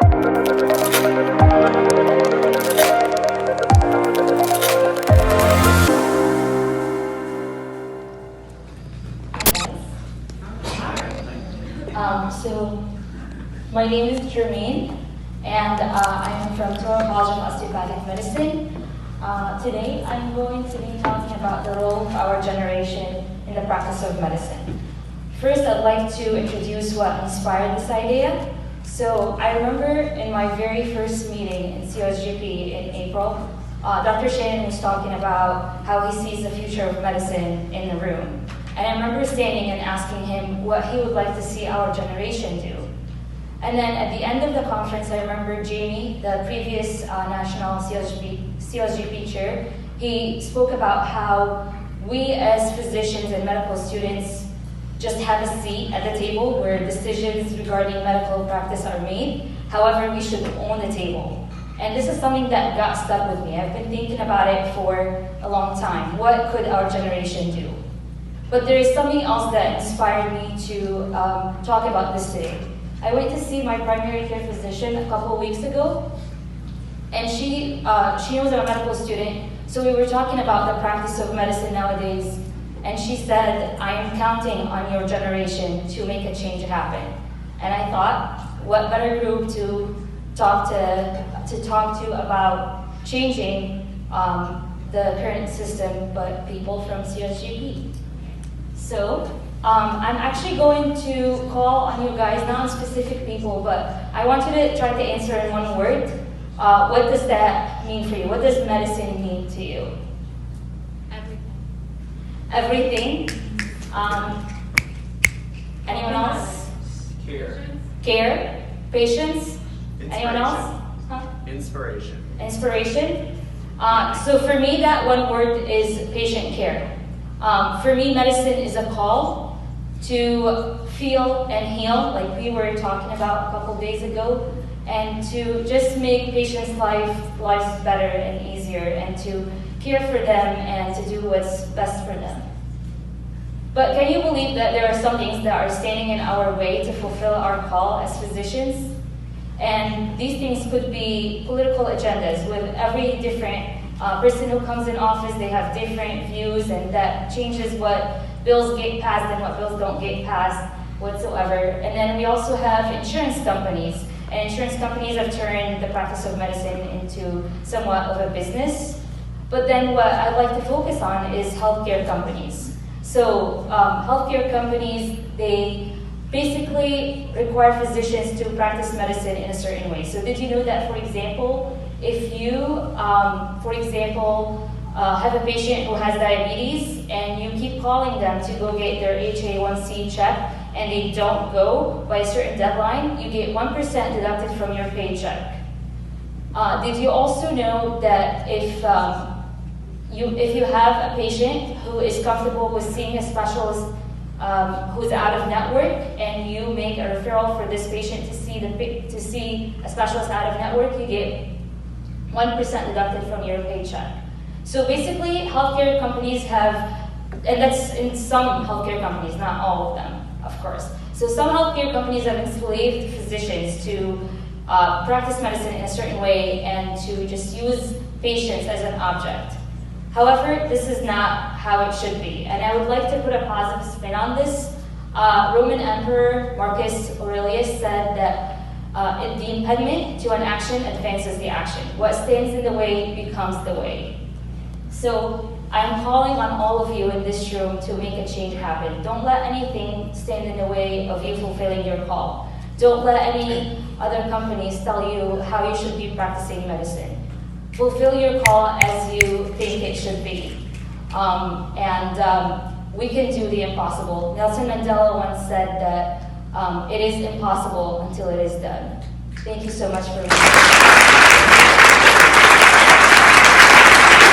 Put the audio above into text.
So my name is Jermeen, and I am from Touro College of Osteopathic Medicine. Today I'm going to be talking about the role of our generation in the practice of medicine. First, I'd like to introduce what inspired this idea. So I remember in my very first meeting in COSGP in April, Dr. Shannon was talking about how he sees the future of medicine in the room. And I remember standing and asking him what he would like to see our generation do. And then at the end of the conference, I remember Jamie, the previous national COSGP chair, he spoke about how we as physicians and medical students just have a seat at the table where decisions regarding medical practice are made. However, we should own the table. And this is something that got stuck with me. I've been thinking about it for a long time. What could our generation do? But there is something else that inspired me to talk about this today. I went to see my primary care physician a couple of weeks ago, and she knows I'm a medical student, so we were talking about the practice of medicine nowadays, and she said, I am counting on your generation to make a change happen. And I thought, what better group to talk to about changing the current system but people from COSGP. So I'm actually going to call on you guys, not on specific people, but I want you to try to answer in one word. What does that mean for you? What does medicine mean to you? Everything. Anyone else? Care. Patience. Anyone else? Huh? Inspiration. Inspiration. So for me, that one word is patient care. For me, medicine is a call to feel and heal, like we were talking about a couple days ago, and to just make patients' lives better and easier, and to care for them and to do what's best for them. But can you believe that there are some things that are standing in our way to fulfill our call as physicians? And these things could be political agendas. With every different person who comes in office, they have different views, and that changes what bills get passed and what bills don't get passed whatsoever. And then we also have insurance companies, and insurance companies have turned the practice of medicine into somewhat of a business. But then what I'd like to focus on is healthcare companies. So healthcare companies, they basically require physicians to practice medicine in a certain way. So did you know that, for example, if you, have a patient who has diabetes and you keep calling them to go get their HbA1c checked and they don't go by a certain deadline, you get 1% deducted from your paycheck. Did you also know that if you have a patient who is comfortable with seeing a specialist who's out of network, and you make a referral for this patient to see a specialist out of network, you get 1% deducted from your paycheck. So basically, healthcare companies have, and that's in some healthcare companies, not all of them, of course. So some healthcare companies have enslaved physicians to practice medicine in a certain way and to just use patients as an object. However, this is not how it should be, and I would like to put a positive spin on this. Roman Emperor Marcus Aurelius said that the impediment to an action advances the action. What stands in the way becomes the way. So I'm calling on all of you in this room to make a change happen. Don't let anything stand in the way of you fulfilling your call. Don't let any other companies tell you how you should be practicing medicine. Fulfill your call as you think it should be. We can do the impossible. Nelson Mandela once said that it is impossible until it is done. Thank you so much for listening.